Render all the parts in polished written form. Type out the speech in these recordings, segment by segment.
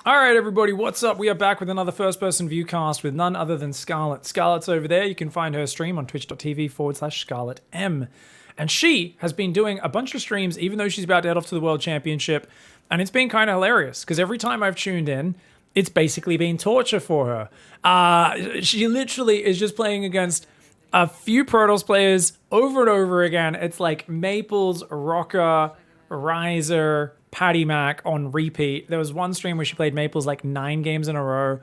All right, everybody, what's up? We are back with another first-person viewcast with none other than Scarlett. Scarlett's over there. You can find her stream on twitch.tv/Scarlett M. And she has been doing a bunch of streams, even though she's about to head off to the World Championship. And it's been kind of hilarious, because every time I've tuned in, it's basically been torture for her. She literally is just playing against a few Protoss players over and over again. It's like Maples, Rocker, Ryser, Patty Mac on repeat. There was one stream where she played Maples like 9 games in a row.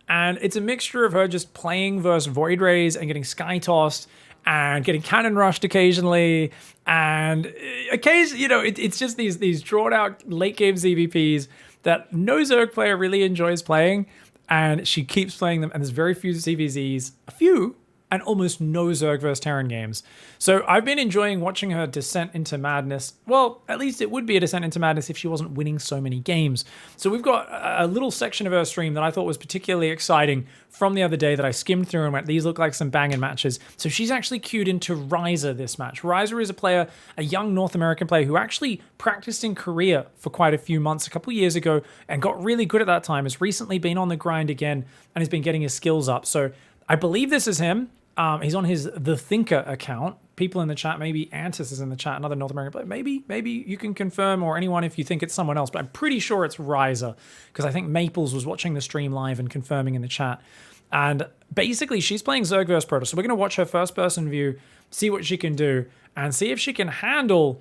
And it's a mixture of her just playing versus Void Rays and getting sky tossed and getting cannon rushed occasionally. And occasionally, it's just these drawn out late game ZVPs that no Zerg player really enjoys playing. And she keeps playing them. And there's very few CVZs, a few, and almost no Zerg vs. Terran games. So I've been enjoying watching her descent into madness. Well, at least it would be a descent into madness if she wasn't winning so many games. So we've got a little section of her stream that I thought was particularly exciting from the other day that I skimmed through and went, these look like some banging matches. So she's actually queued into Ryser this match. Ryser is a player, a young North American player who actually practiced in Korea for quite a few months a couple years ago and got really good at that time, has recently been on the grind again and has been getting his skills up. So I believe this is him. He's on his The Thinker account. People in the chat, maybe Antis is in the chat, another North American player. Maybe you can confirm, or anyone if you think it's someone else, but I'm pretty sure it's Ryser, because I think Maples was watching the stream live and confirming in the chat. And basically, she's playing Zerg vs. Protoss. So we're going to watch her first-person view, see what she can do, and see if she can handle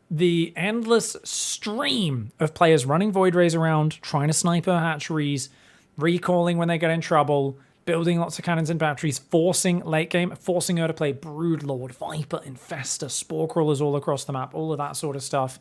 the endless stream of players running Void Rays around, trying to snipe her hatcheries, recalling when they get in trouble, building lots of cannons and batteries, forcing late game, forcing her to play Broodlord, Viper, Infester, Spore Crawlers all across the map, all of that sort of stuff.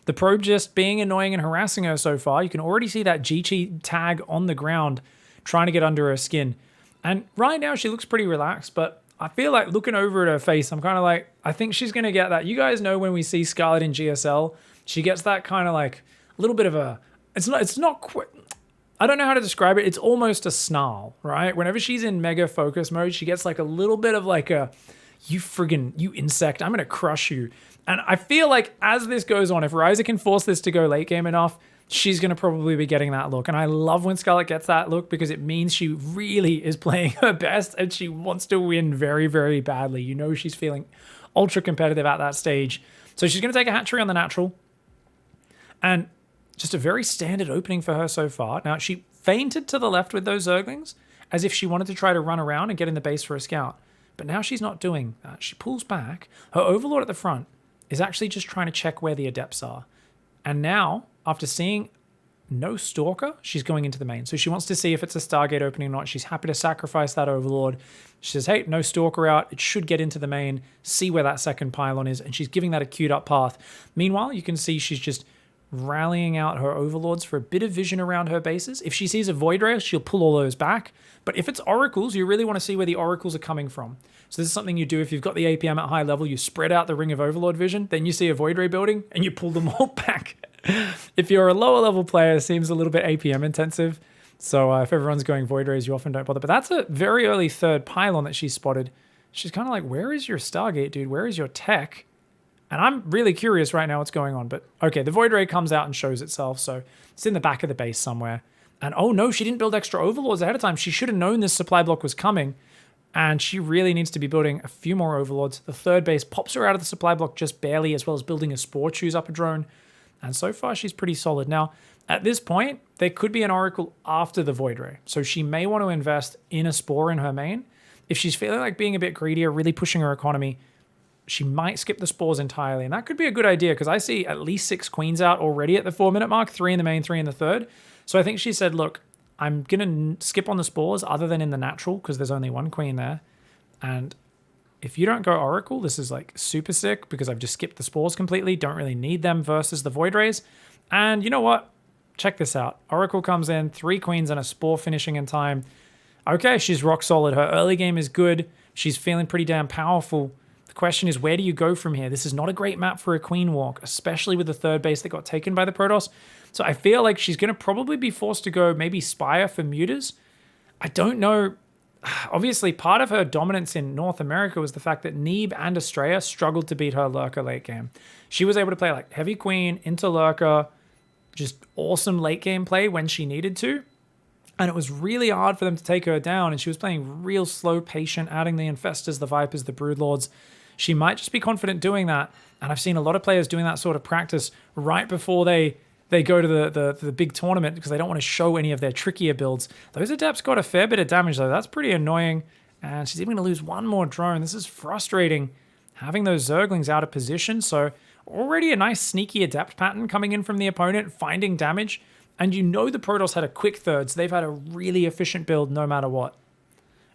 The probe just being annoying and harassing her so far. You can already see that GT tag on the ground trying to get under her skin. And right now she looks pretty relaxed, but I feel like looking over at her face, I'm kind of like, I think she's going to get that. You guys know when we see Scarlett in GSL, she gets that kind of like a little bit of a, it's not quite, I don't know how to describe it. It's almost a snarl, right? Whenever she's in mega focus mode, she gets like a little bit of like a, you insect, I'm going to crush you. And I feel like as this goes on, if Ryser can force this to go late game enough, she's going to probably be getting that look. And I love when Scarlett gets that look because it means she really is playing her best and she wants to win very, very badly. You know she's feeling ultra competitive at that stage. So she's going to take a hatchery on the natural. And just a very standard opening for her so far. Now, she feinted to the left with those Zerglings as if she wanted to try to run around and get in the base for a scout. But now she's not doing that. She pulls back. Her Overlord at the front is actually just trying to check where the Adepts are. And now, after seeing no Stalker, she's going into the main. So she wants to see if it's a Stargate opening or not. She's happy to sacrifice that Overlord. She says, hey, no Stalker out. It should get into the main, see where that second pylon is. And she's giving that a queued up path. Meanwhile, you can see she's just rallying out her overlords for a bit of vision around her bases. If she sees a Void Ray, she'll pull all those back. But if it's oracles, you really want to see where the oracles are coming from. So this is something you do if you've got the APM at high level, you spread out the ring of overlord vision, then you see a Void Ray building and you pull them all back. If you're a lower level player, it seems a little bit APM intensive. So if everyone's going Void Rays, you often don't bother. But that's a very early third pylon that she spotted. She's kind of like, where is your Stargate, dude? Where is your tech? And I'm really curious right now what's going on. But okay, the Void Ray comes out and shows itself. So it's in the back of the base somewhere. And oh no, she didn't build extra overlords ahead of time. She should have known this supply block was coming. And she really needs to be building a few more overlords. The third base pops her out of the supply block just barely, as well as building a Spore Choose up a drone. And so far, she's pretty solid. Now, at this point, there could be an Oracle after the Void Ray. So she may want to invest in a Spore in her main. If she's feeling like being a bit greedier, really pushing her economy, she might skip the Spores entirely. And that could be a good idea because I see at least 6 queens out already at the 4-minute mark, 3 in the main, 3 in the third. So I think she said, look, I'm going to skip on the Spores other than in the natural because there's only 1 queen there. And if you don't go Oracle, this is like super sick because I've just skipped the Spores completely. Don't really need them versus the Void Rays. And you know what? Check this out. Oracle comes in, 3 queens and a Spore finishing in time. Okay, she's rock solid. Her early game is good. She's feeling pretty damn powerful. The question is, where do you go from here? This is not a great map for a queen walk, especially with the third base that got taken by the Protoss. So I feel like she's going to probably be forced to go maybe Spire for Mutas. I don't know. Obviously, part of her dominance in North America was the fact that Neeb and Estrella struggled to beat her Lurker late game. She was able to play like Heavy Queen into Lurker, just awesome late game play when she needed to. And it was really hard for them to take her down. And she was playing real slow, patient, adding the Infestors, the Vipers, the Broodlords. She might just be confident doing that. And I've seen a lot of players doing that sort of practice right before they go to the big tournament because they don't want to show any of their trickier builds. Those Adepts got a fair bit of damage, though. That's pretty annoying. And she's even going to lose one more drone. This is frustrating, having those Zerglings out of position. So already a nice sneaky Adept pattern coming in from the opponent, finding damage. And you know the Protoss had a quick third, so they've had a really efficient build no matter what.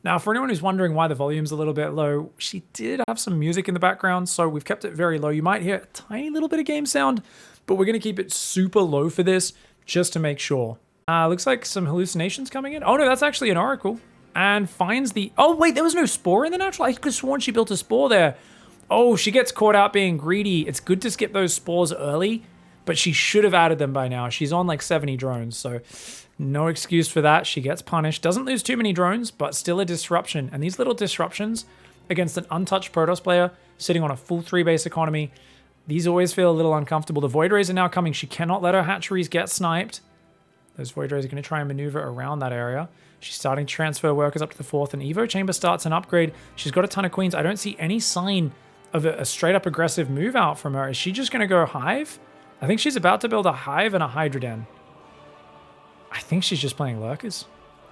Now, for anyone who's wondering why the volume's a little bit low, she did have some music in the background, so we've kept it very low. You might hear a tiny little bit of game sound, but we're going to keep it super low for this just to make sure. Looks like some hallucinations coming in. Oh no, that's actually an Oracle. And finds the... Oh wait, there was no Spore in the natural? I could have sworn she built a Spore there. Oh, she gets caught out being greedy. It's good to skip those Spores early, but she should have added them by now. She's on like 70 drones, so no excuse for that. She gets punished. Doesn't lose too many drones, but still a disruption. And these little disruptions against an untouched Protoss player sitting on a full 3-base economy, these always feel a little uncomfortable. The Void Rays are now coming. She cannot let her hatcheries get sniped. Those Void Rays are going to try and maneuver around that area. She's starting to transfer workers up to the 4th, and Evo Chamber starts an upgrade. She's got a ton of queens. I don't see any sign of a straight-up aggressive move out from her. Is she just going to go Hive? I think she's about to build a Hive and a Hydra Den. I think she's just playing Lurkers.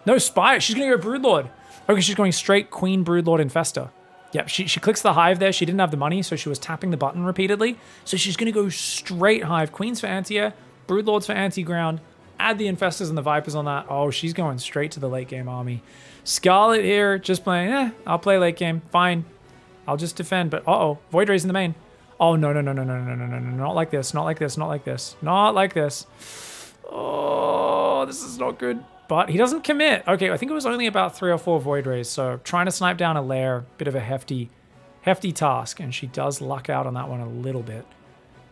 No, Spire. She's going to go Broodlord. Okay, she's going straight Queen, Broodlord, Infestor. Yep, she clicks the Hive there. She didn't have the money, so she was tapping the button repeatedly. So she's going to go straight Hive. Queens for anti-air, Broodlords for anti-ground. Add the Infestors and the Vipers on that. Oh, she's going straight to the late game army. Scarlett here, just playing, I'll play late game. Fine. I'll just defend, but uh-oh. Void Rays in the main. Oh, no. Not like this, not like this, not like this. Not like this. Oh, this is not good. But he doesn't commit. Okay, I think it was only about 3 or 4 Void Rays, so trying to snipe down a lair, bit of a hefty task, and she does luck out on that one a little bit.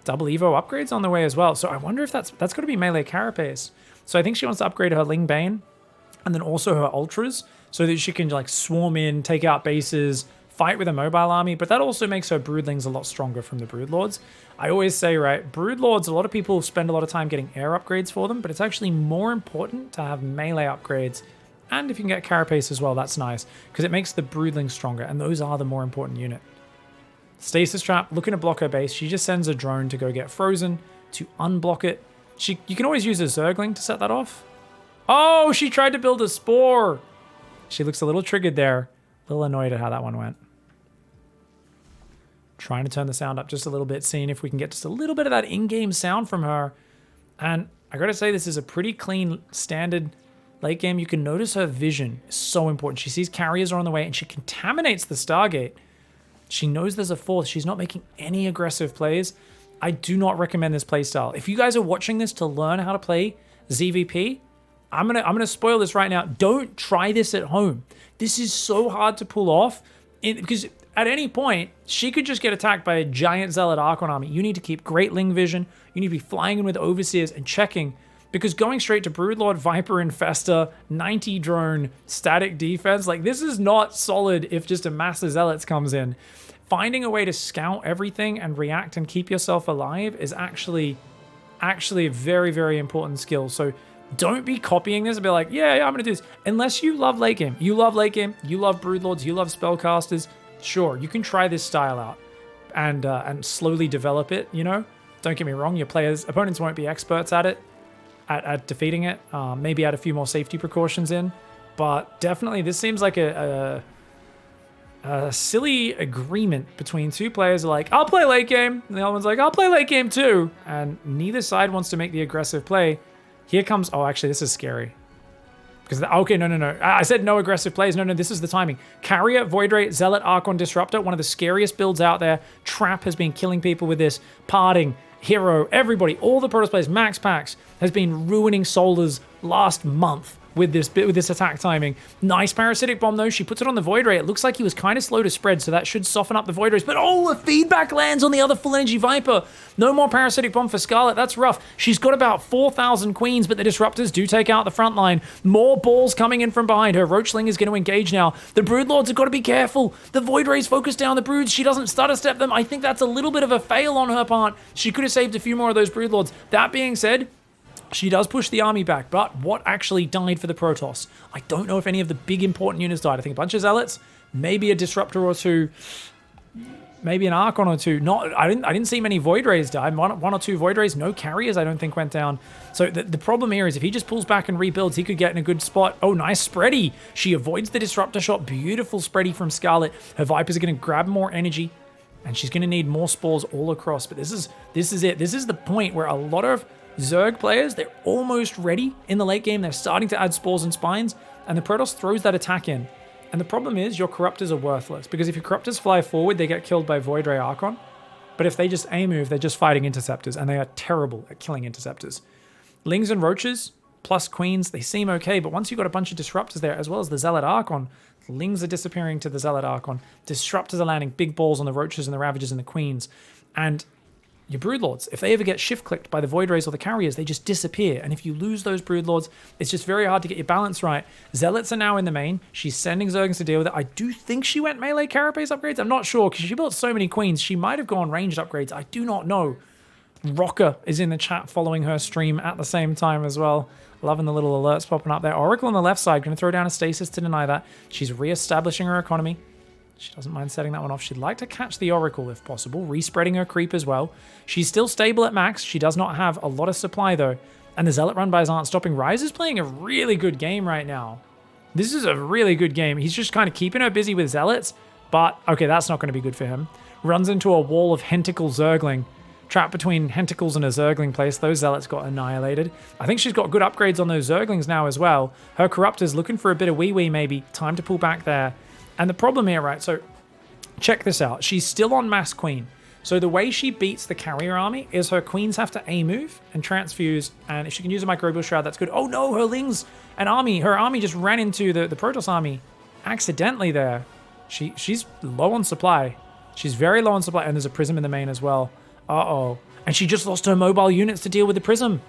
Double Evo upgrades on the way as well, so I wonder if that's got to be melee carapace. So I think she wants to upgrade her Ling Bane, and then also her Ultras, so that she can like swarm in, take out bases, fight with a mobile army, but that also makes her Broodlings a lot stronger from the Broodlords. I always say, right, Broodlords, a lot of people spend a lot of time getting air upgrades for them, but it's actually more important to have melee upgrades. And if you can get Carapace as well, that's nice, because it makes the Broodlings stronger, and those are the more important unit. Stasis Trap, looking to block her base. She just sends a drone to go get frozen, to unblock it. You can always use a Zergling to set that off. Oh, she tried to build a Spore! She looks a little triggered there. A little annoyed at how that one went. Trying to turn the sound up just a little bit, seeing if we can get just a little bit of that in-game sound from her. And I gotta say, this is a pretty clean, standard late game. You can notice her vision is so important. She sees carriers are on the way, and she contaminates the Stargate. She knows there's a 4th. She's not making any aggressive plays. I do not recommend this playstyle. If you guys are watching this to learn how to play ZVP, I'm gonna spoil this right now. Don't try this at home. This is so hard to pull off because at any point, she could just get attacked by a giant Zealot Archon army. You need to keep great Ling vision. You need to be flying in with Overseers and checking, because going straight to Broodlord, Viper, Infestor, 90 drone, static defense, like this is not solid if just a mass of Zealots comes in. Finding a way to scout everything and react and keep yourself alive is actually a very, very important skill. So don't be copying this and be like, yeah, I'm going to do this. Unless you love late game. You love late game. You love Broodlords. You love Spellcasters. Sure, you can try this style out and slowly develop it, you know? Don't get me wrong, your opponents won't be experts at it, at defeating it. Maybe add a few more safety precautions in. But definitely, this seems like a silly agreement between two players like, I'll play late game. And the other one's like, I'll play late game too. And neither side wants to make the aggressive play. Here comes, oh, actually, this is scary. Because, okay, no. I said no aggressive plays. No, this is the timing. Carrier, Void Ray, Zealot, Archon, Disruptor, one of the scariest builds out there. Trap has been killing people with this. Parting, Hero, everybody, all the Protoss players, Max Pax, has been ruining Solar's last month with this attack timing. Nice Parasitic Bomb, though. She puts it on the Void Ray. It looks like he was kind of slow to spread, so that should soften up the Void Rays. But, oh, a feedback lands on the other Full Energy Viper. No more Parasitic Bomb for Scarlett. That's rough. She's got about 4,000 queens, but the Disruptors do take out the front line. More balls coming in from behind her. Roachling is going to engage now. The Broodlords have got to be careful. The Void Rays focus down the Broods. She doesn't stutter step them. I think that's a little bit of a fail on her part. She could have saved a few more of those Broodlords. That being said, She does push the army back, but what actually died for the Protoss? I don't know if any of the big important units died. I think a bunch of Zealots, maybe a Disruptor or two, maybe an Archon or two. I didn't see many Void Rays die. One or two Void Rays, no carriers I don't think went down. So the problem here is if he just pulls back and rebuilds, he could get in a good spot. Oh, nice spready. She avoids the Disruptor shot. Beautiful spready from Scarlett. Her Vipers are going to grab more energy, and she's going to need more spores all across. But this is it. This is the point where a lot of Zerg players, they're almost ready in the late game. They're starting to add spores and spines, and the Protoss throws that attack in. And the problem is your Corruptors are worthless, because if your Corruptors fly forward, they get killed by Void Ray Archon. But if they just A-move, they're just fighting Interceptors, and they are terrible at killing Interceptors. Lings and Roaches, plus Queens, they seem okay, but once you've got a bunch of Disruptors there, as well as the Zealot Archon, Lings are disappearing to the Zealot Archon. Disruptors are landing big balls on the Roaches and the Ravagers and the Queens. And your Broodlords, if they ever get shift-clicked by the Void Rays or the Carriers, they just disappear. And if you lose those Broodlords, it's just very hard to get your balance right. Zealots are now in the main. She's sending Zergans to deal with it. I do think she went melee Carapace upgrades. I'm not sure, because she built so many Queens. She might have gone ranged upgrades. I do not know. Rocker is in the chat following her stream at the same time as well. Loving the little alerts popping up there. Oracle on the left side, going to throw down a stasis to deny that. She's re-establishing her economy. She doesn't mind setting that one off. She'd like to catch the Oracle if possible, respreading her creep as well. She's still stable at max. She does not have a lot of supply though. And the Zealot run-bys aren't stopping. Ryser's playing a really good game right now. This is a really good game. He's just kind of keeping her busy with Zealots, but okay, that's not going to be good for him. Runs into a wall of Hentacle Zergling. Trapped between Hentacles and a Zergling place. Those Zealots got annihilated. I think she's got good upgrades on those Zerglings now as well. Her Corruptor's looking for a bit of wee-wee maybe. Time to pull back there. And the problem here, right, so check this out. She's still on Mass Queen. So the way she beats the carrier army is her Queens have to A-move and transfuse, and if she can use a Microbial Shroud, that's good. Oh no, her Lings and her army just ran into the Protoss army accidentally there. She's low on supply. She's very low on supply, and there's a Prism in the main as well. Uh-oh. And she just lost her mobile units to deal with the Prism.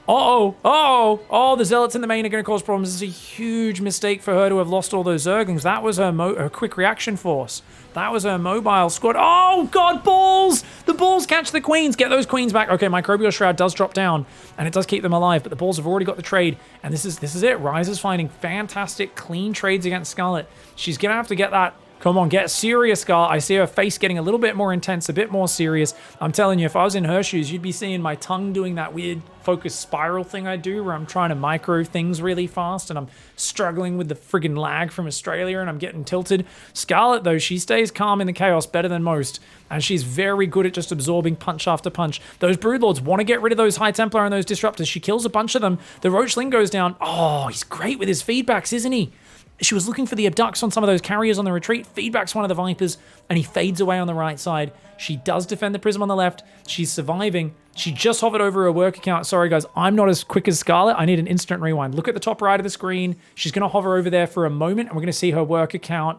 Oh, the Zealots in the main are going to cause problems. This is a huge mistake for her to have lost all those Zerglings. That was her quick reaction force. That was her mobile squad. Oh, God, balls! The balls catch the Queens. Get those Queens back. Okay, Microbial Shroud does drop down, and it does keep them alive, but the balls have already got the trade, and this is it. Ryser's finding fantastic, clean trades against Scarlett. She's going to have to get that. Come on, get serious, Scar. I see her face getting a little bit more intense, a bit more serious. I'm telling you, if I was in her shoes, you'd be seeing my tongue doing that weird focus spiral thing I do where I'm trying to micro things really fast and I'm struggling with the friggin' lag from Australia and I'm getting tilted. Scarlett, though, she stays calm in the chaos better than most, and she's very good at just absorbing punch after punch. Those Broodlords want to get rid of those High Templar and those Disruptors. She kills a bunch of them. The Roachling goes down. Oh, he's great with his feedbacks, isn't he? She was looking for the abducts on some of those carriers on the retreat, feedbacks one of the Vipers, and he fades away on the right side. She does defend the Prism on the left. She's surviving. She just hovered over her work account. Sorry, guys, I'm not as quick as Scarlett. I need an instant rewind. Look at the top right of the screen. She's going to hover over there for a moment, and we're going to see her work account.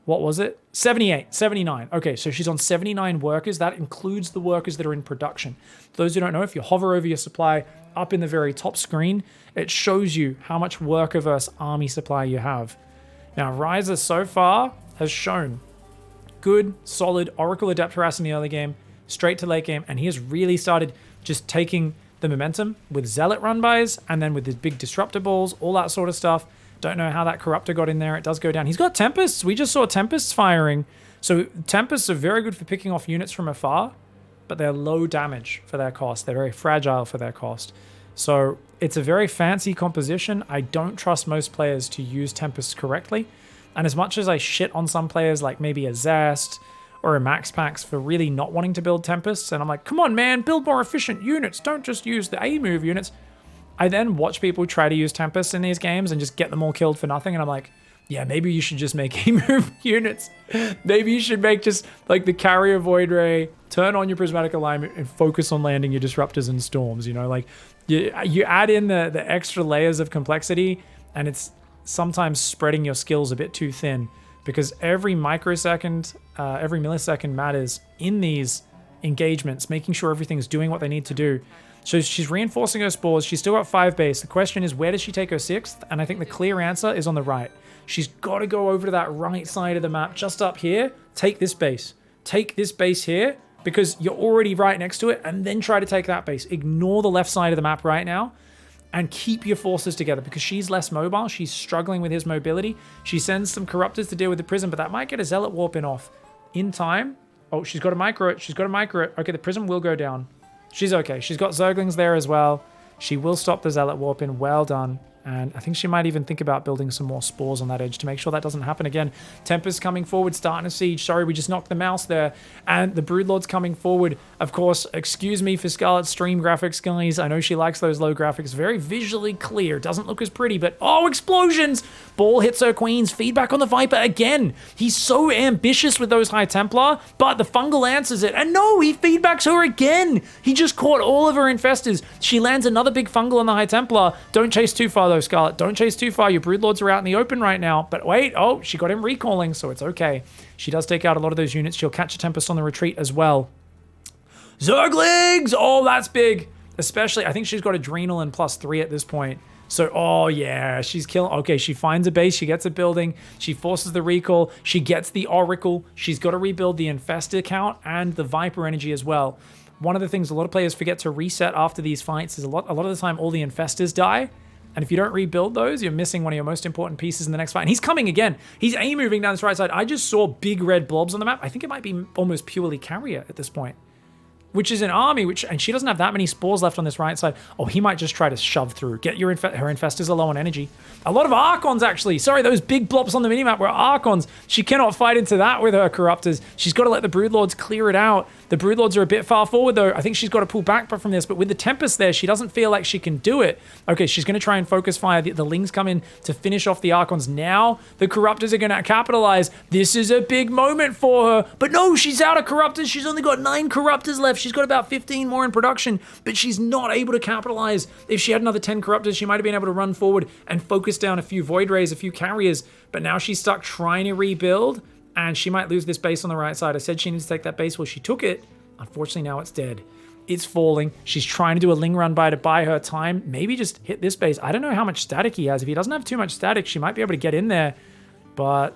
What was it? 78, 79. Okay, so she's on 79 workers. That includes the workers that are in production. For those who don't know, if you hover over your supply up in the very top screen, it shows you how much worker versus army supply you have. Now, Ryser so far has shown good, solid Oracle Adept Harass in the early game, straight to late game, and he has really started just taking the momentum with Zealot run-bys and then with his big Disruptor balls, all that sort of stuff. Don't know how that Corruptor got in there. It does go down. He's got Tempests. We just saw Tempests firing. So Tempests are very good for picking off units from afar, but they're low damage for their cost. They're very fragile for their cost. So it's a very fancy composition. I don't trust most players to use Tempests correctly. And as much as I shit on some players like maybe a Zest or a Max Pax for really not wanting to build Tempests, and I'm like, come on, man, build more efficient units. Don't just use the A-move units. I then watch people try to use Tempests in these games and just get them all killed for nothing. And I'm like, yeah, maybe you should just make A-move units. Maybe you should make just like the Carrier Void Ray, turn on your Prismatic Alignment and focus on landing your Disruptors and Storms, you know, like you add in the extra layers of complexity, and it's sometimes spreading your skills a bit too thin, because every microsecond, every millisecond matters in these engagements, making sure everything's doing what they need to do. So she's reinforcing her spores. She's still got 5 base. The question is, where does she take her 6th? And I think the clear answer is on the right. She's got to go over to that right side of the map, just up here. Take this base. Take this base here, because you're already right next to it, and then try to take that base. Ignore the left side of the map right now, and keep your forces together because she's less mobile. She's struggling with his mobility. She sends some Corruptors to deal with the Prism, but that might get a Zealot Warp in off in time. Oh, she's got to micro it. She's got to micro it. Okay, the Prism will go down. She's okay. She's got Zerglings there as well. She will stop the Zealot Warp in. Well done. And I think she might even think about building some more spores on that edge to make sure that doesn't happen again. Tempest coming forward, starting a siege. Sorry, we just knocked the mouse there. And the Broodlord's coming forward. Of course, excuse me for Scarlett's stream graphics, guys. I know she likes those low graphics. Very visually clear. Doesn't look as pretty, but oh, explosions! Ball hits her queens. Feedback on the Viper again. He's so ambitious with those High Templar, but the Fungal answers it. And no, he feedbacks her again. He just caught all of her Infestors. She lands another big Fungal on the High Templar. Don't chase too far, though, Scarlett. Don't chase too far. Your Broodlords are out in the open right now. But wait, oh, she got him recalling, so it's okay. She does take out a lot of those units. She'll catch a Tempest on the retreat as well. Zerglings! Oh, that's big. Especially, I think she's got Adrenal and +3 at this point. So, oh yeah, she's killing. Okay, she finds a base. She gets a building. She forces the recall. She gets the Oracle. She's got to rebuild the Infestor count and the Viper energy as well. One of the things a lot of players forget to reset after these fights is a lot of the time all the Infestors die. And if you don't rebuild those, you're missing one of your most important pieces in the next fight. And he's coming again. He's A-moving down this right side. I just saw big red blobs on the map. I think it might be almost purely carrier at this point, which is an army, and she doesn't have that many spores left on this right side. Oh, he might just try to shove through. Get her Infestors are low on energy. A lot of Archons, actually. Sorry, those big blobs on the minimap were Archons. She cannot fight into that with her Corruptors. She's got to let the Broodlords clear it out. The Broodlords are a bit far forward, though. I think she's got to pull back from this, but with the Tempest there, she doesn't feel like she can do it. Okay, she's going to try and focus fire. The Lings come in to finish off the Archons. Now, the Corruptors are going to capitalize. This is a big moment for her. But no, she's out of Corruptors. She's only got 9 Corruptors left. She's got about 15 more in production, but she's not able to capitalize. If she had another 10 Corruptors, she might have been able to run forward and focus down a few Void Rays, a few carriers, but now she's stuck trying to rebuild, and she might lose this base on the right side. I said she needs to take that base. Well, she took it. Unfortunately, now it's dead. It's falling. She's trying to do a Ling run by to buy her time. Maybe just hit this base. I don't know how much static he has. If he doesn't have too much static, she might be able to get in there, but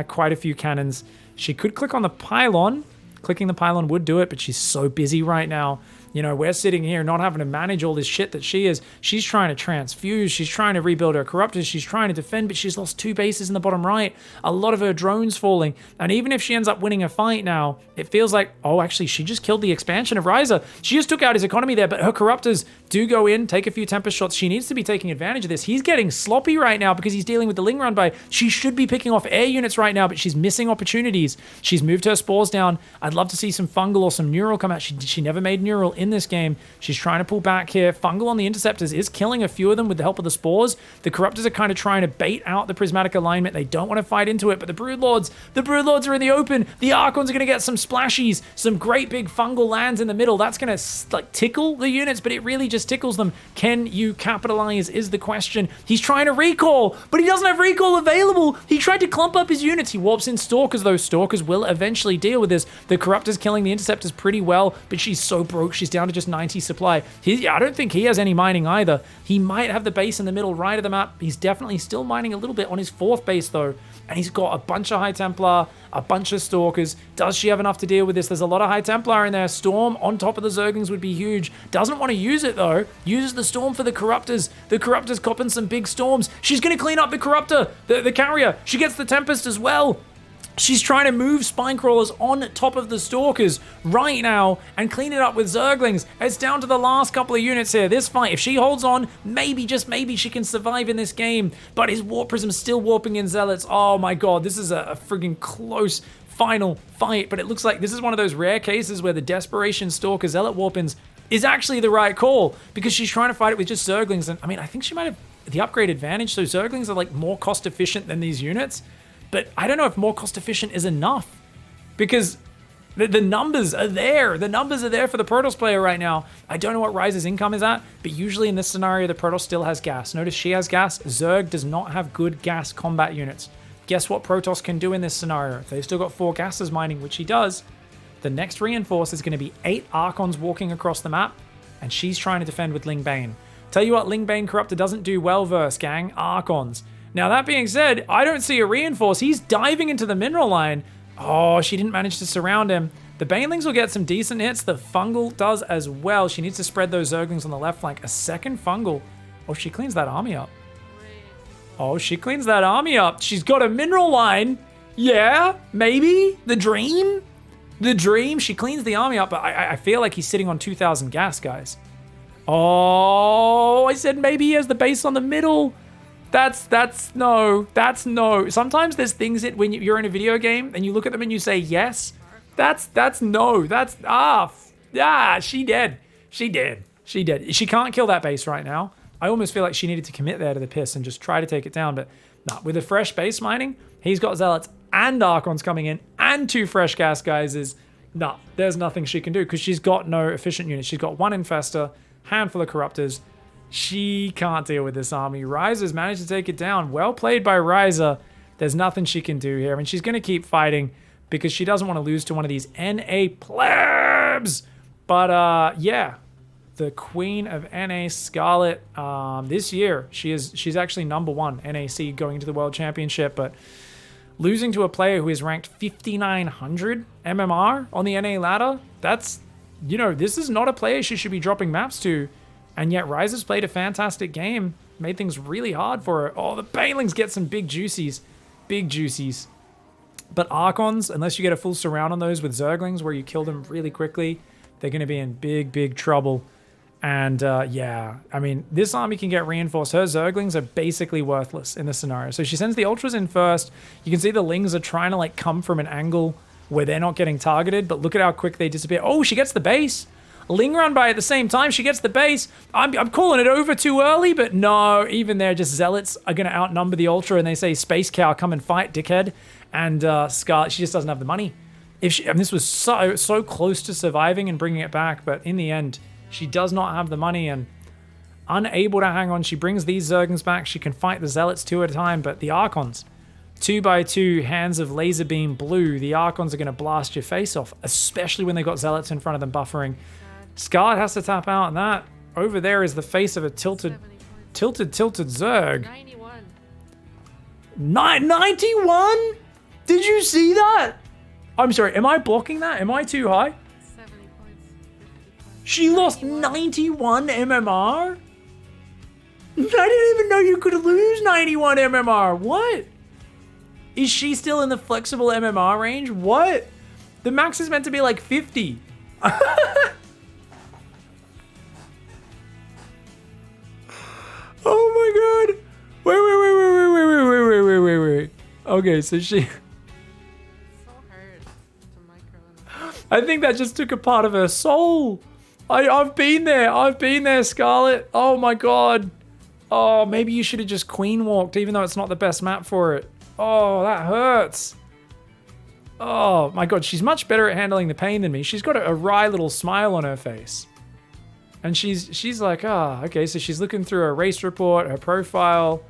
quite a few cannons. She could click on the pylon. Clicking the pylon would do it, but she's so busy right now. You know, we're sitting here not having to manage all this shit that she is. She's trying to transfuse. She's trying to rebuild her Corruptors. She's trying to defend, but she's lost 2 bases in the bottom right. A lot of her drones falling. And even if she ends up winning a fight now, it feels like, oh, actually, she just killed the expansion of Ryser. She just took out his economy there, but her Corruptors do go in, take a few Tempest shots. She needs to be taking advantage of this. He's getting sloppy right now because he's dealing with the Ling run by. She should be picking off air units right now, but she's missing opportunities. She's moved her spores down. I'd love to see some Fungal or some Neural come out. She never made Neural in this game. She's trying to pull back here. Fungal on the Interceptors is killing a few of them with the help of the spores. The Corruptors are kind of trying to bait out the Prismatic alignment. They don't want to fight into it, but the Broodlords are in the open. The Archons are going to get some splashies. Some great big Fungal lands in the middle. That's going to like tickle the units, but it really just tickles them. Can you capitalize is the question. He's trying to recall, but he doesn't have recall available. He tried to clump up his units. He warps in Stalkers. Those Stalkers will eventually deal with this. The Corruptors killing the Interceptors pretty well, but she's so broke. She's down to just 90 supply. I don't think he has any mining either. He might have the base in the middle right of the map. He's definitely still mining a little bit on his 4th base though. And he's got a bunch of High Templar, a bunch of Stalkers. Does she have enough to deal with this? There's a lot of High Templar in there. Storm on top of the Zerglings would be huge. Doesn't want to use it though. Uses the Storm for the Corruptors. The Corruptors copping some big storms. She's going to clean up the Corruptor, the carrier. She gets the Tempest as well. She's trying to move Spine Crawlers on top of the Stalkers right now and clean it up with Zerglings. It's down to the last couple of units here. This fight, if she holds on, maybe, just maybe, she can survive in this game. But his Warp Prism's still warping in Zealots. Oh my god, this is a friggin' close final fight. But it looks like this is one of those rare cases where the Desperation Stalker Zealot Warpins is actually the right call, because she's trying to fight it with just Zerglings. And I mean, I think she might have the upgrade advantage, so Zerglings are like more cost efficient than these units. But I don't know if more cost efficient is enough, because the numbers are there. The numbers are there for the Protoss player right now. I don't know what Ryser's income is at, but usually in this scenario, the Protoss still has gas. Notice she has gas. Zerg does not have good gas combat units. Guess what Protoss can do in this scenario? If they've still got 4 gases mining, which he does, the next reinforce is going to be 8 Archons walking across the map, and she's trying to defend with Ling Bane. Tell you what, Ling Bane Corruptor doesn't do well versus, gang. Archons. Now, that being said, I don't see a reinforce. He's diving into the mineral line. Oh, she didn't manage to surround him. The Banelings will get some decent hits. The Fungal does as well. She needs to spread those Zerglings on the left flank. A second Fungal. Oh, she cleans that army up. Oh, she cleans that army up. She's got a mineral line. Yeah, maybe. The dream? The dream. She cleans the army up, but I feel like he's sitting on 2,000 gas, guys. Oh, I said maybe he has the base on the middle. That's no. Sometimes there's things that when you're in a video game and you look at them and you say yes. That's no. She dead. She dead. She can't kill that base right now. I almost feel like she needed to commit there to the piss and just try to take it down, but nah, with a fresh base mining, he's got Zealots and Archons coming in and 2 fresh gas guys. There's nothing she can do because she's got no efficient units. She's got 1 Infestor, handful of Corruptors. She can't deal with this army. Ryser's managed to take it down. Well played by Ryser. There's nothing she can do here, and she's going to keep fighting because she doesn't want to lose to one of these NA plebs. But yeah, the Queen of NA, Scarlett, this year, she's actually #1 NAC going into the World Championship, but losing to a player who is ranked 5,900 MMR on the NA ladder, that's, this is not a player she should be dropping maps to. And yet Ryser's played a fantastic game, made things really hard for her. Oh, the Banelings get some big juicies. Big juicies. But Archons, unless you get a full surround on those with Zerglings where you kill them really quickly, they're going to be in big, big trouble. And yeah, I mean, this army can get reinforced. Her Zerglings are basically worthless in this scenario. So she sends the Ultras in first. You can see the Lings are trying to come from an angle where they're not getting targeted, but look at how quick they disappear. Oh, she gets the base. Ling run by at the same time. She gets the base. I'm calling it over too early, but no, even there, just Zealots are going to outnumber the Ultra, and they say, Space Cow, come and fight, dickhead. And Scarlett, she just doesn't have the money. And this was so close to surviving and bringing it back, but in the end, she does not have the money and unable to hang on. She brings these Zerglings back. She can fight the Zealots 2 at a time, but the Archons, 2x2 hands of laser beam blue. The Archons are going to blast your face off, especially when they got Zealots in front of them buffering. Scarlett has to tap out, and that over there is the face of a tilted Zerg. 91? Did you see that? I'm sorry, am I blocking that? Am I too high? 70 points. She lost 91 MMR? I didn't even know you could lose 91 MMR. What? Is she still in the flexible MMR range? What? The max is meant to be like 50. Oh my god. Wait. Okay, so she... So hard to micro. I think that just took a part of her soul. I've been there, Scarlett. Oh my god. Oh, maybe you should have just queen walked, even though it's not the best map for it. Oh, that hurts. Oh my god, she's much better at handling the pain than me. She's got a wry little smile on her face. And she's like, okay, so she's looking through her race report, her profile.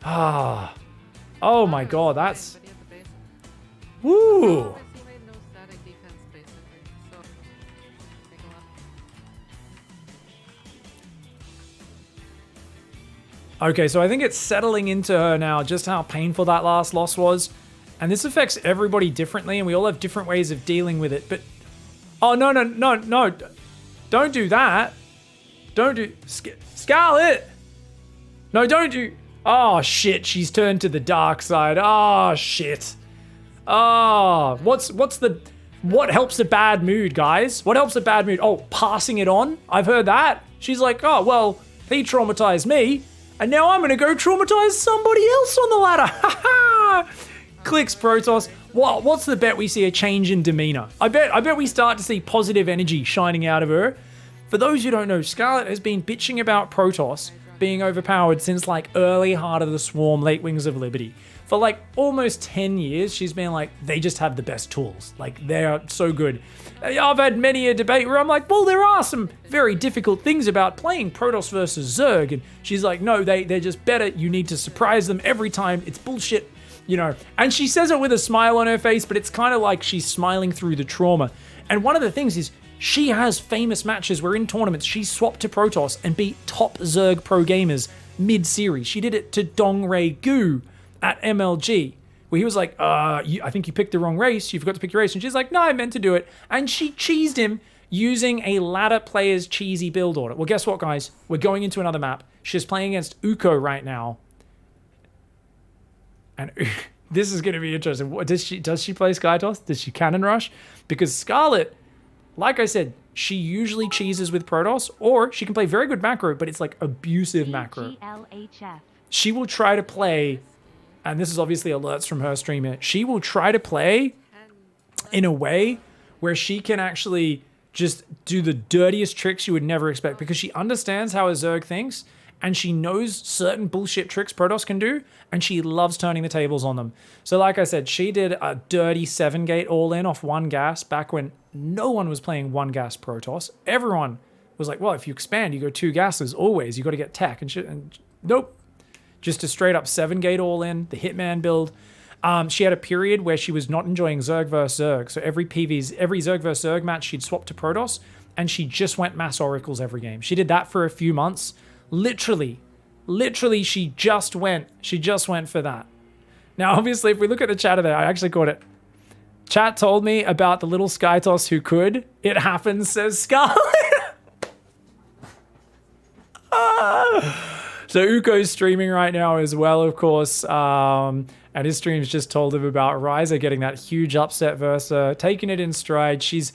Oh my god, that's... Woo! Okay, so I think it's settling into her now just how painful that last loss was. And this affects everybody differently, and we all have different ways of dealing with it. But... Oh, no. Don't do that. Don't do... Scarlett! No, don't do... Oh, shit. She's turned to the dark side. Oh, shit. Oh, what helps a bad mood, guys? What helps a bad mood? Oh, passing it on? I've heard that. She's like, oh, well, he traumatized me, and now I'm going to go traumatize somebody else on the ladder. Ha ha! Clicks Protoss. What's the bet we see a change in demeanor? I bet we start to see positive energy shining out of her. For those who don't know, Scarlett has been bitching about Protoss being overpowered since early Heart of the Swarm, late Wings of Liberty. For almost 10 years, she's been like, they just have the best tools. They are so good. I've had many a debate where I'm like, well, there are some very difficult things about playing Protoss versus Zerg. And she's like, no, they're just better. You need to surprise them every time. It's bullshit, And she says it with a smile on her face, but it's kind of like she's smiling through the trauma. And one of the things is, she has famous matches where in tournaments she swapped to Protoss and beat top Zerg pro gamers mid-series. She did it to Dongray Gu at MLG, where he was like, I think you picked the wrong race. You forgot to pick your race. And she's like, no, I meant to do it. And she cheesed him using a ladder player's cheesy build order. Well, guess what, guys? We're going into another map. She's playing against Uko right now. And this is going to be interesting. What does she play Skytoss? Does she cannon rush? Because Scarlett, like I said, she usually cheeses with Protoss, or she can play very good macro, but it's like abusive macro. She will try to play, and this is obviously alerts from her streamer, she will try to play in a way where she can actually just do the dirtiest tricks you would never expect, because she understands how a Zerg thinks, and she knows certain bullshit tricks Protoss can do, and she loves turning the tables on them. So like I said, she did a dirty 7-gate all-in off 1 gas back when no one was playing 1 gas Protoss. Everyone was like, well, if you expand, you go 2 gases always. You got to get tech and shit. And nope. Just a straight-up 7-gate all-in, the Hitman build. She had a period where she was not enjoying Zerg versus Zerg. So every Zerg versus Zerg match, she'd swap to Protoss, and she just went mass oracles every game. She did that for a few months. Literally, she just went for that. Now, obviously, if we look at the chat of there, I actually caught it. Chat told me about the little Skytoss who could. It happens, says Scarlett. So Uko's streaming right now as well, of course. And his streams just told him about Ryser getting that huge upset versus taking it in stride. She's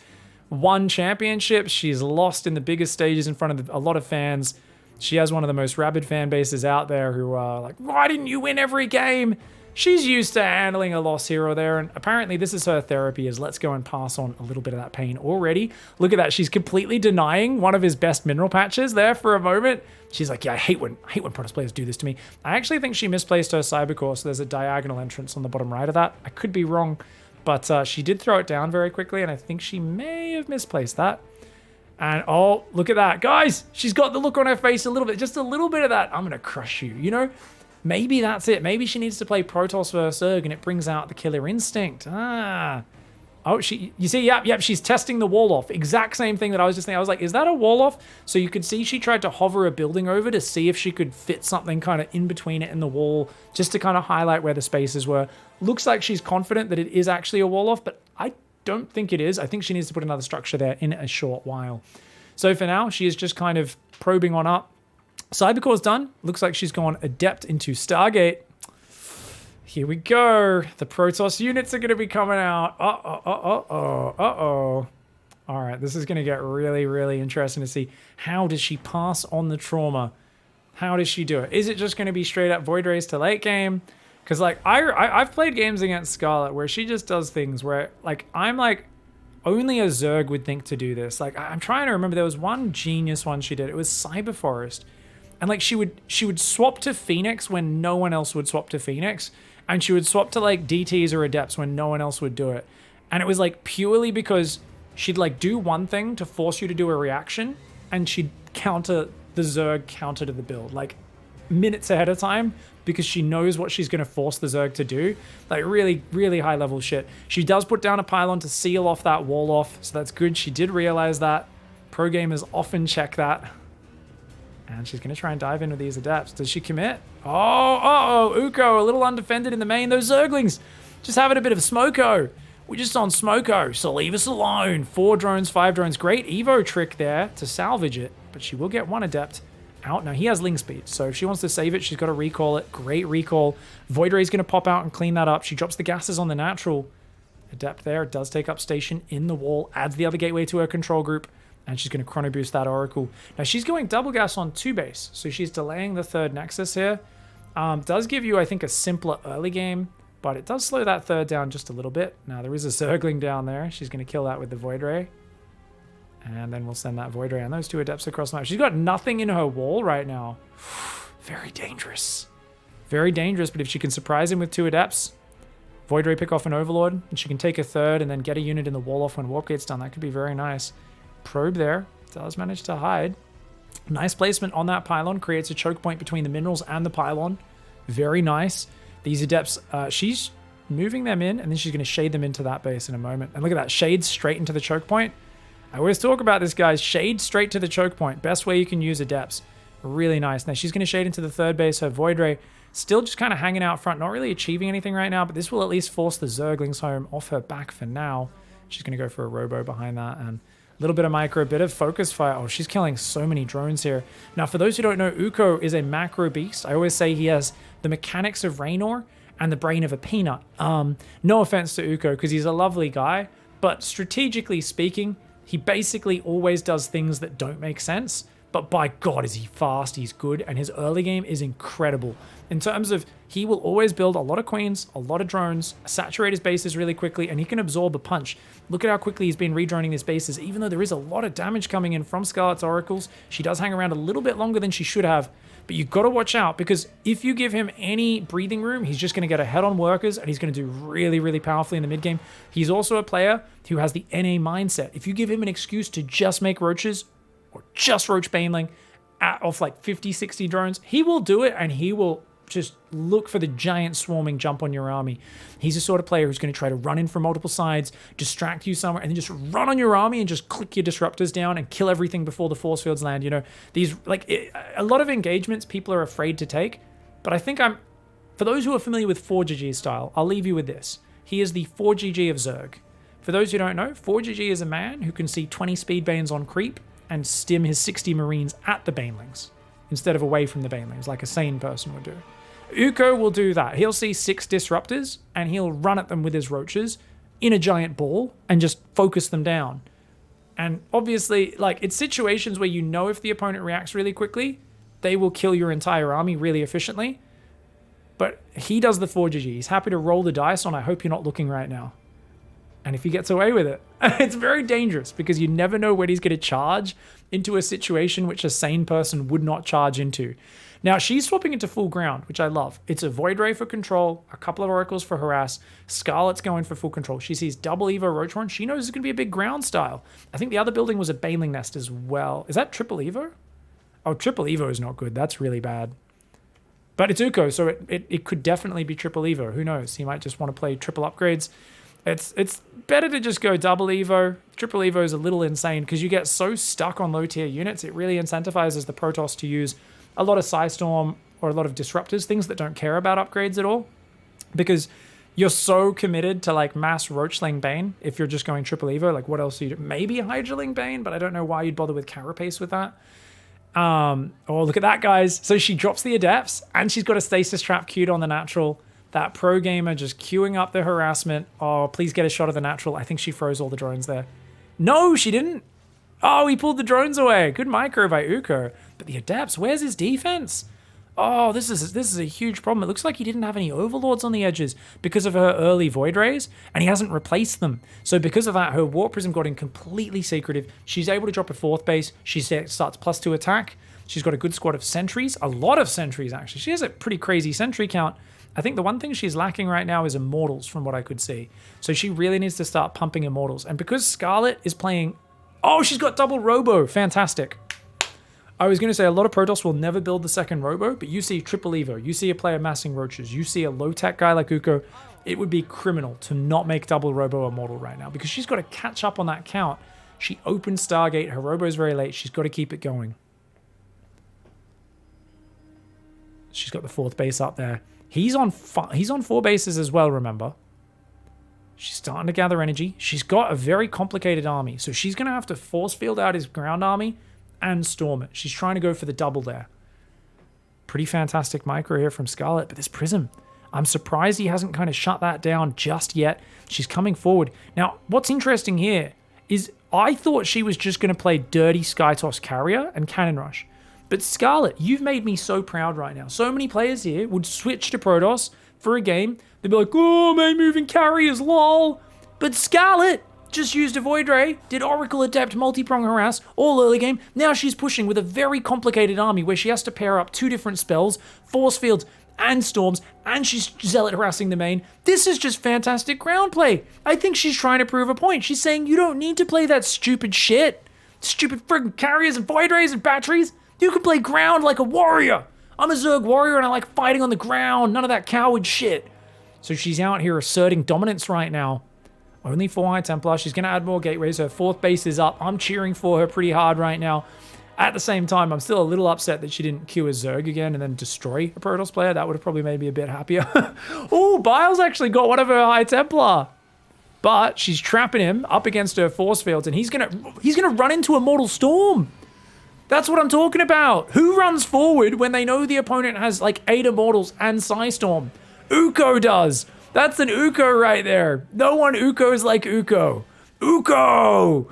won championships. She's lost in the biggest stages in front of a lot of fans. She has one of the most rabid fan bases out there who are like, why didn't you win every game? She's used to handling a loss here or there, and apparently this is her therapy, is let's go and pass on a little bit of that pain already. Look at that. She's completely denying one of his best mineral patches there for a moment. She's like, yeah, I hate when Protoss players do this to me. I actually think she misplaced her Cybercore, so there's a diagonal entrance on the bottom right of that. I could be wrong, but she did throw it down very quickly, and I think she may have misplaced that. And oh, look at that. Guys, she's got the look on her face a little bit, just a little bit of that, I'm going to crush you, you know? Maybe that's it. Maybe she needs to play Protoss versus Zerg and it brings out the killer instinct. Oh, you see, yep, she's testing the wall off. Exact same thing that I was just thinking. I was like, is that a wall off? So you could see she tried to hover a building over to see if she could fit something kind of in between it and the wall, just to kind of highlight where the spaces were. Looks like she's confident that it is actually a wall off, but I don't think it is. I think she needs to put another structure there in a short while. So for now, she is just kind of probing on up. Cybercore's done. Looks like she's gone Adept into Stargate. Here we go. The Protoss units are going to be coming out. Uh-oh. All right, this is going to get really, really interesting to see. How does she pass on the trauma? How does she do it? Is it just going to be straight up Void Rays to late game? Because, like, I've played games against Scarlett where she just does things where, like, I'm like, only a Zerg would think to do this. Like, I'm trying to remember. There was one genius one she did. It was Cyber Forest. And, like, she would swap to Phoenix when no one else would swap to Phoenix. And she would swap to, like, DTs or Adepts when no one else would do it. And it was, like, purely because she'd, like, do one thing to force you to do a reaction. And she'd counter the Zerg counter to the build. Like, minutes ahead of time. Because she knows what she's going to force the Zerg to do. Like, really, really high-level shit. She does put down a pylon to seal off that wall off. So that's good. She did realize that. Pro gamers often check that. And she's going to try and dive in with these Adepts. Does she commit? Oh, Uko, a little undefended in the main. Those Zerglings just having a bit of smoko. We're just on smoko, so leave us alone. 4 drones, 5 drones. Great Evo trick there to salvage it. But she will get one Adept out. Now, he has Ling Speed, so if she wants to save it, she's got to recall it. Great recall. Void Ray's going to pop out and clean that up. She drops the gases on the natural. Adept there. It does take up station in the wall. Adds the other gateway to her control group. And she's going to chrono boost that Oracle. Now, she's going double gas on 2 base. So she's delaying the 3rd Nexus here. Does give you, I think, a simpler early game. But it does slow that 3rd down just a little bit. Now, there is a Zergling down there. She's going to kill that with the Void Ray. And then we'll send that Void Ray and those 2 Adepts across the map. She's got nothing in her wall right now. Very dangerous. Very dangerous, but if she can surprise him with 2 Adepts, Void Ray pick off an Overlord, and she can take a 3rd and then get a unit in the wall off when Warp Gate's done. That could be very nice. Probe there. Does manage to hide. Nice placement on that pylon. Creates a choke point between the minerals and the pylon. Very nice. These Adepts, she's moving them in, and then she's going to shade them into that base in a moment. And look at that. Shade straight into the choke point. I always talk about this, guys. Shade straight to the choke point. Best way you can use Adepts. Really nice. Now, she's going to shade into the 3rd base. Her Void Ray still just kind of hanging out front. Not really achieving anything right now, but this will at least force the Zerglings home off her back for now. She's going to go for a Robo behind that. And little bit of micro, a bit of focus fire. Oh, she's killing so many drones here. Now, for those who don't know, Uko is a macro beast. I always say he has the mechanics of Raynor and the brain of a peanut. No offense to Uko, because he's a lovely guy, but strategically speaking, he basically always does things that don't make sense. But by God, is he fast, he's good, and his early game is incredible. In terms of, he will always build a lot of queens, a lot of drones, saturate his bases really quickly, and he can absorb a punch. Look at how quickly he's been redroning his bases. Even though there is a lot of damage coming in from Scarlett's oracles, she does hang around a little bit longer than she should have. But you've got to watch out, because if you give him any breathing room, he's just going to get ahead on workers, and he's going to do really, really powerfully in the mid game. He's also a player who has the NA mindset. If you give him an excuse to just make roaches, or just roach baneling off like 50, 60 drones, he will do it, and he will just look for the giant swarming jump on your army. He's the sort of player who's going to try to run in from multiple sides, distract you somewhere, and then just run on your army and just click your disruptors down and kill everything before the force fields land. You know, these, like, a lot of engagements people are afraid to take, but I think for those who are familiar with 4GG style, I'll leave you with this. He is the 4GG of Zerg. For those who don't know, 4GG is a man who can see 20 speed banes on creep and stim his 60 marines at the banelings instead of away from the banelings like a sane person would do. Uko will do that. He'll see 6 disruptors and he'll run at them with his roaches in a giant ball and just focus them down. And obviously, like, it's situations where you know if the opponent reacts really quickly, they will kill your entire army really efficiently. But he does the 4GG. He's happy to roll the dice on I hope you're not looking right now. And if he gets away with it, it's very dangerous because you never know when he's going to charge into a situation which a sane person would not charge into. Now, she's swapping into full ground, which I love. It's a Void Ray for control, a couple of oracles for harass. Scarlett's going for full control. She sees double Evo Roachhorn. She knows it's going to be a big ground style. I think the other building was a Baneling Nest as well. Is that triple Evo? Oh, triple Evo is not good. That's really bad. But it's Uko, so it could definitely be triple Evo. Who knows? He might just want to play triple upgrades. It's better to just go double Evo. Triple Evo is a little insane because you get so stuck on low tier units. It really incentivizes the Protoss to use a lot of Psystorm or a lot of disruptors, things that don't care about upgrades at all, because you're so committed to like mass Roachling Bane. If you're just going triple Evo, like what else do you do? Maybe Hydraling Bane, but I don't know why you'd bother with Carapace with that. Oh, look at that, guys. So she drops the Adepts and she's got a Stasis Trap queued on the natural. That pro gamer just queuing up the harassment. Oh, please get a shot of the natural. I think she froze all the drones there. No, she didn't. Oh, he pulled the drones away. Good micro by Uko. But the Adepts, where's his defense? Oh, this is a huge problem. It looks like he didn't have any Overlords on the edges because of her early Void Rays, and he hasn't replaced them. So because of that, her Warp Prism got in completely secretive. She's able to drop a 4th base. She starts +2 attack. She's got a good squad of sentries. A lot of sentries, actually. She has a pretty crazy sentry count. I think the one thing she's lacking right now is Immortals, from what I could see. So she really needs to start pumping Immortals. And because Scarlett is playing... Oh, she's got double Robo. Fantastic. I was going to say a lot of Protoss will never build the second Robo, but you see triple Evo, you see a player massing roaches, you see a low-tech guy like Uko. It would be criminal to not make double Robo Immortal right now because she's got to catch up on that count. She opened Stargate, her Robo's very late, she's got to keep it going. She's got the 4th base up there. He's on 4 bases as well, remember. She's starting to gather energy. She's got a very complicated army, so she's going to have to force field out his ground army and storm it. She's trying to go for the double there. Pretty fantastic micro here from Scarlett, but this Prism, I'm surprised he hasn't kind of shut that down just yet. She's coming forward. Now, what's interesting here is I thought she was just going to play dirty Skytoss Carrier and Cannon Rush. But Scarlett, you've made me so proud right now. So many players here would switch to Protoss for a game. They'd be like, oh, main moving carriers, lol. But Scarlett just used a Void Ray, did Oracle Adept multi-prong harass all early game. Now she's pushing with a very complicated army where she has to pair up 2 different spells, force fields and storms, and she's Zealot harassing the main. This is just fantastic ground play. I think she's trying to prove a point. She's saying you don't need to play that stupid shit. Stupid friggin' carriers and Void Rays and batteries. You can play ground like a warrior. I'm a Zerg warrior and I like fighting on the ground. None of that coward shit. So she's out here asserting dominance right now. Only 4 High Templar. She's going to add more gateways. Her 4th base is up. I'm cheering for her pretty hard right now. At the same time, I'm still a little upset that she didn't queue a Zerg again and then destroy a Protoss player. That would have probably made me a bit happier. Oh, Biles actually got one of her High Templar. But she's trapping him up against her force fields, and he's gonna run into Immortal Storm. That's what I'm talking about. Who runs forward when they know the opponent has like 8 Immortals and Psystorm? Uko does. That's an Uko right there. No one Ukos like Uko. Uko!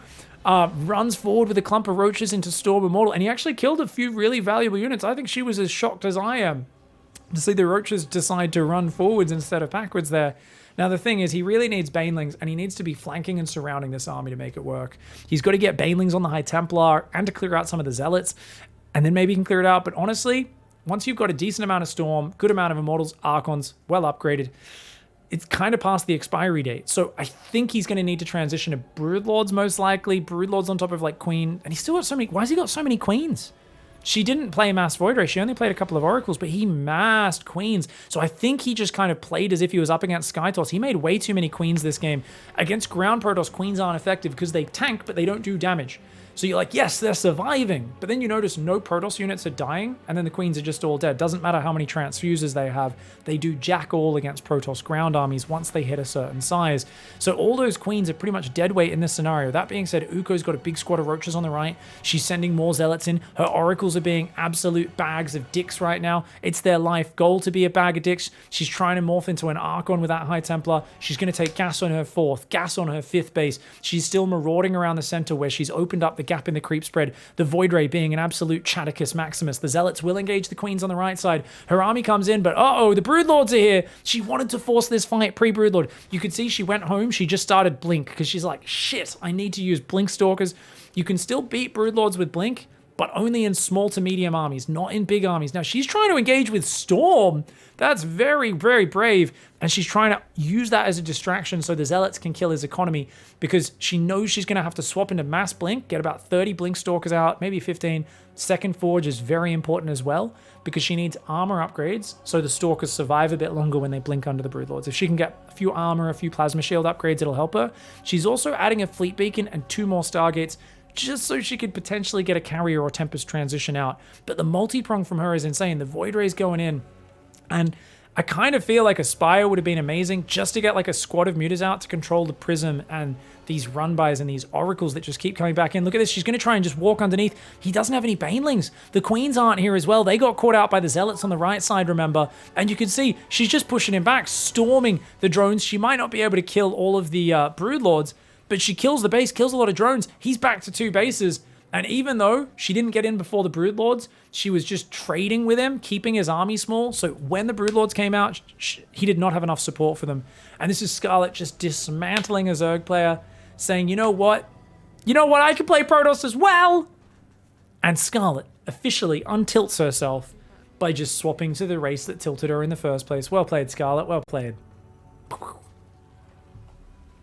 Runs forward with a clump of roaches into Storm Immortal, and he actually killed a few really valuable units. I think she was as shocked as I am to see the roaches decide to run forwards instead of backwards there. Now, the thing is, he really needs Banelings, and he needs to be flanking and surrounding this army to make it work. He's got to get Banelings on the High Templar and to clear out some of the Zealots, and then maybe he can clear it out. But honestly, once you've got a decent amount of Storm, good amount of Immortals, Archons, well upgraded, it's kind of past the expiry date. So I think he's going to need to transition to Broodlords most likely. Broodlords on top of like Queen, and he's still got so many. Why has he got so many Queens? She didn't play Mass Void Ray. She only played a couple of Oracles, but he massed Queens. So I think he just kind of played as if he was up against Skytoss. He made way too many Queens this game. Against Ground Protoss, Queens aren't effective because they tank, but they don't do damage. So you're like, yes, they're surviving. But then you notice no Protoss units are dying, and then the Queens are just all dead. Doesn't matter how many transfuses they have. They do jack all against Protoss ground armies once they hit a certain size. So all those Queens are pretty much dead weight in this scenario. That being said, Uko's got a big squad of roaches on the right. She's sending more Zealots in. Her Oracles are being absolute bags of dicks right now. It's their life goal to be a bag of dicks. She's trying to morph into an Archon with that High Templar. She's going to take gas on her 4th, gas on her 5th base. She's still marauding around the center where she's opened up the gap in the creep spread. The Void Ray being an absolute Chaticus Maximus. The Zealots will engage the Queens on the right side. Her army comes in, but uh-oh, the Broodlords are here. She wanted to force this fight pre-Broodlord. You could see she went home. She just started Blink because she's like, shit, I need to use Blink Stalkers. You can still beat Broodlords with Blink, but only in small to medium armies, not in big armies. Now, she's trying to engage with Storm. That's very, very brave. And she's trying to use that as a distraction so the Zealots can kill his economy because she knows she's going to have to swap into mass Blink, get about 30 Blink Stalkers out, maybe 15. Second Forge is very important as well because she needs armor upgrades so the Stalkers survive a bit longer when they blink under the Broodlords. If she can get a few armor, a few Plasma Shield upgrades, it'll help her. She's also adding a Fleet Beacon and 2 more Stargates just so she could potentially get a Carrier or Tempest transition out. But the multi-prong from her is insane. The Void Ray's going in. And I kind of feel like a Spire would have been amazing just to get like a squad of Mutas out to control the Prism and these run-bys and these Oracles that just keep coming back in. Look at this. She's going to try and just walk underneath. He doesn't have any Banelings. The Queens aren't here as well. They got caught out by the Zealots on the right side, remember? And you can see she's just pushing him back, storming the drones. She might not be able to kill all of the Broodlords, but she kills the base, kills a lot of drones. He's back to 2 bases. And even though she didn't get in before the Broodlords, she was just trading with him, keeping his army small. So when the Broodlords came out, he did not have enough support for them. And this is Scarlett just dismantling a Zerg player, saying, you know what? You know what? I can play Protoss as well. And Scarlett officially untilts herself by just swapping to the race that tilted her in the first place. Well played, Scarlett. Well played.